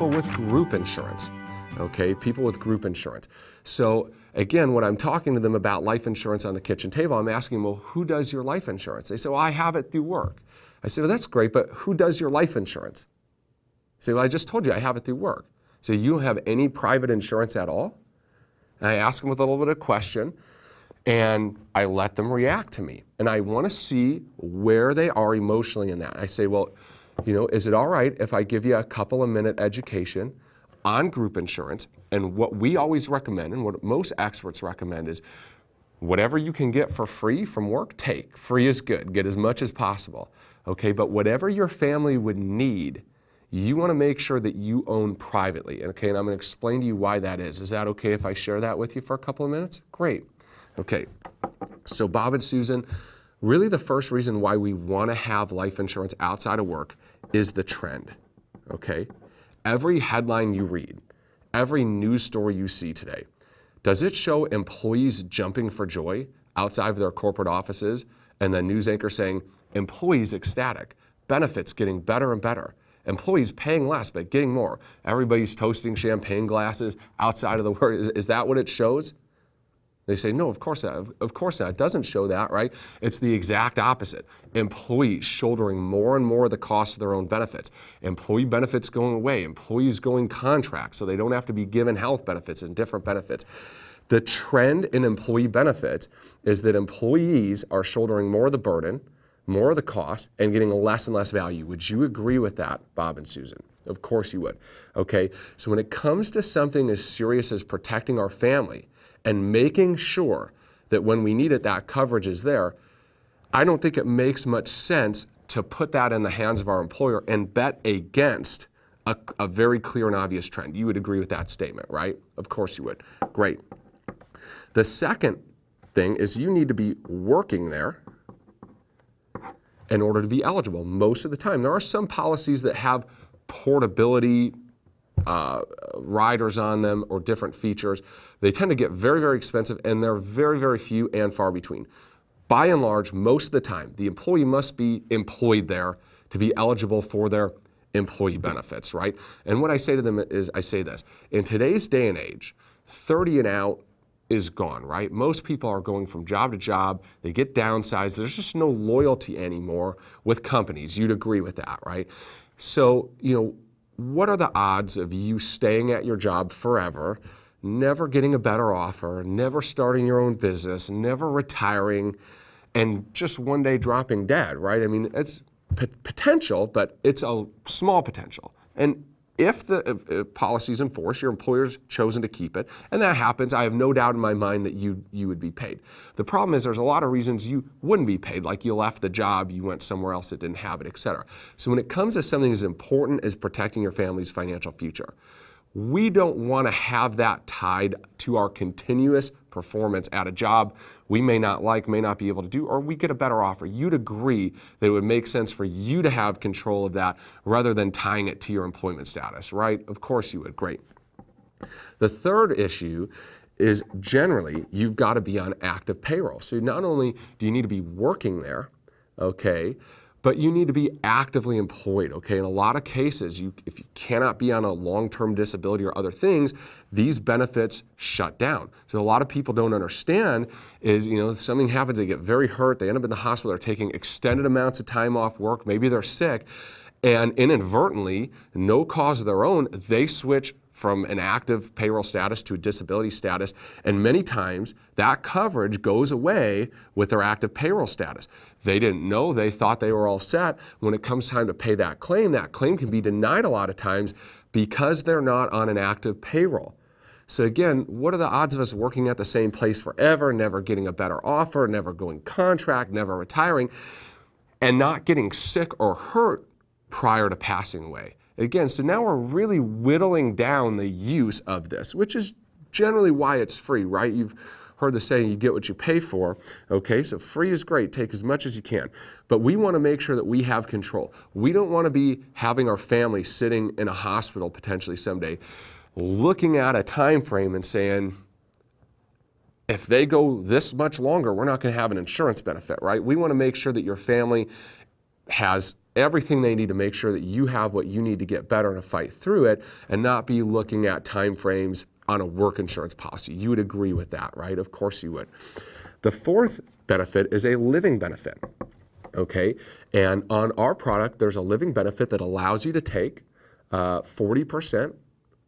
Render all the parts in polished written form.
people with group insurance. Okay, people with group insurance. So again, when I'm talking to them about life insurance on the kitchen table, I'm asking them, well, who does your life insurance? They say, well, I have it through work. I say, well, that's great, but who does your life insurance? They say, well, I just told you I have it through work. So you don't have any private insurance at all? And I ask them with a little bit of question, and I let them react to me. And I want to see where they are emotionally in that. I say, well, is it all right if I give you a couple of minute education on group insurance? And what we always recommend, and what most experts recommend, is whatever you can get for free from work, take. Free is good. Get as much as possible. Okay, but whatever your family would need, you want to make sure that you own privately. Okay, and I'm going to explain to you why that is. Is that okay if I share that with you for a couple of minutes? Great. Okay, so Bob and Susan, really the first reason why we want to have life insurance outside of work is the trend. Okay, every headline you read, every news story you see today, does it show employees jumping for joy outside of their corporate offices and the news anchor saying, employees ecstatic, benefits getting better and better, employees paying less but getting more, everybody's toasting champagne glasses outside of the work? Is that what it shows? They say, no, of course not. Of course not. It doesn't show that, right? It's the exact opposite. Employees shouldering more and more of the cost of their own benefits. Employee benefits going away. Employees going contract so they don't have to be given health benefits and different benefits. The trend in employee benefits is that employees are shouldering more of the burden, more of the cost, and getting less and less value. Would you agree with that, Bob and Susan? Of course you would. Okay, so when it comes to something as serious as protecting our family, and making sure that when we need it, that coverage is there, I don't think it makes much sense to put that in the hands of our employer and bet against a very clear and obvious trend. You would agree with that statement, right? Of course you would. Great. The second thing is you need to be working there in order to be eligible most of the time. There are some policies that have portability riders on them or different features. They tend to get very, very expensive, and they're very, very few and far between. By and large, most of the time, the employee must be employed there to be eligible for their employee benefits, right? And what I say to them is, I say this, in today's day and age, 30 and out is gone, right? Most people are going from job to job, they get downsized, there's just no loyalty anymore with companies. You'd agree with that, right? So, what are the odds of you staying at your job forever, never getting a better offer, never starting your own business, never retiring, and just one day dropping dead, right? I mean, it's potential, but it's a small potential. And if the policy's enforced, your employer's chosen to keep it, and that happens, I have no doubt in my mind that you would be paid. The problem is there's a lot of reasons you wouldn't be paid, like you left the job, you went somewhere else that didn't have it, et cetera. So when it comes to something as important as protecting your family's financial future, we don't want to have that tied to our continuous performance at a job we may not like, may not be able to do, or we get a better offer. You'd agree that it would make sense for you to have control of that rather than tying it to your employment status, right? Of course you would. Great. The third issue is generally you've got to be on active payroll. So not only do you need to be working there, okay, but you need to be actively employed, okay? In a lot of cases, if you cannot be on a long-term disability or other things, these benefits shut down. So a lot of people don't understand is, something happens, they get very hurt, they end up in the hospital, they're taking extended amounts of time off work, maybe they're sick, and inadvertently, no cause of their own, they switch from an active payroll status to a disability status, and many times that coverage goes away with their active payroll status. They didn't know, they thought they were all set. When it comes time to pay that claim can be denied a lot of times because they're not on an active payroll. So again, what are the odds of us working at the same place forever, never getting a better offer, never going contract, never retiring, and not getting sick or hurt prior to passing away? Again, so now we're really whittling down the use of this, which is generally why it's free, right? You've heard the saying, you get what you pay for. Okay, so free is great, take as much as you can. But we want to make sure that we have control. We don't want to be having our family sitting in a hospital potentially someday, looking at a time frame and saying, if they go this much longer, we're not going to have an insurance benefit, right? We want to make sure that your family has everything they need to make sure that you have what you need to get better and to fight through it, and not be looking at time frames on a work insurance policy. You would agree with that, right? Of course you would. The fourth benefit is a living benefit, okay? And on our product, there's a living benefit that allows you to take 40%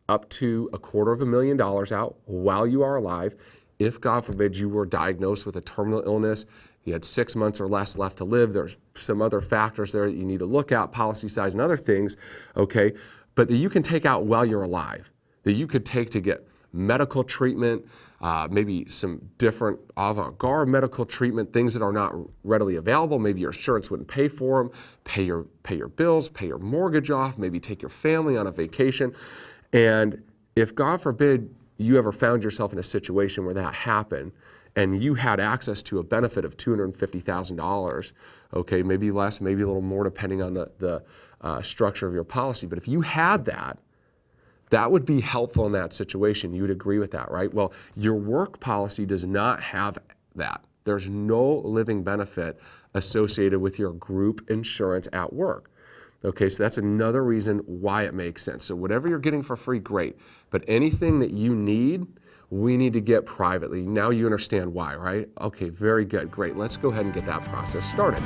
up to $250,000 out while you are alive. If, God forbid, you were diagnosed with a terminal illness, you had 6 months or less left to live, there's some other factors there that you need to look at, policy size and other things, okay? But that you can take out while you're alive, that you could take to get medical treatment, maybe some different avant-garde medical treatment, things that are not readily available. Maybe your insurance wouldn't pay for them. Pay your bills, pay your mortgage off, maybe take your family on a vacation. And if, God forbid, you ever found yourself in a situation where that happened and you had access to a benefit of $250,000, okay, maybe less, maybe a little more depending on the structure of your policy. But if you had that, that would be helpful in that situation. You would agree with that, right? Well, your work policy does not have that. There's no living benefit associated with your group insurance at work. Okay, so that's another reason why it makes sense. So whatever you're getting for free, great. But anything that you need, we need to get privately. Now you understand why, right? Okay, very good, great. Let's go ahead and get that process started.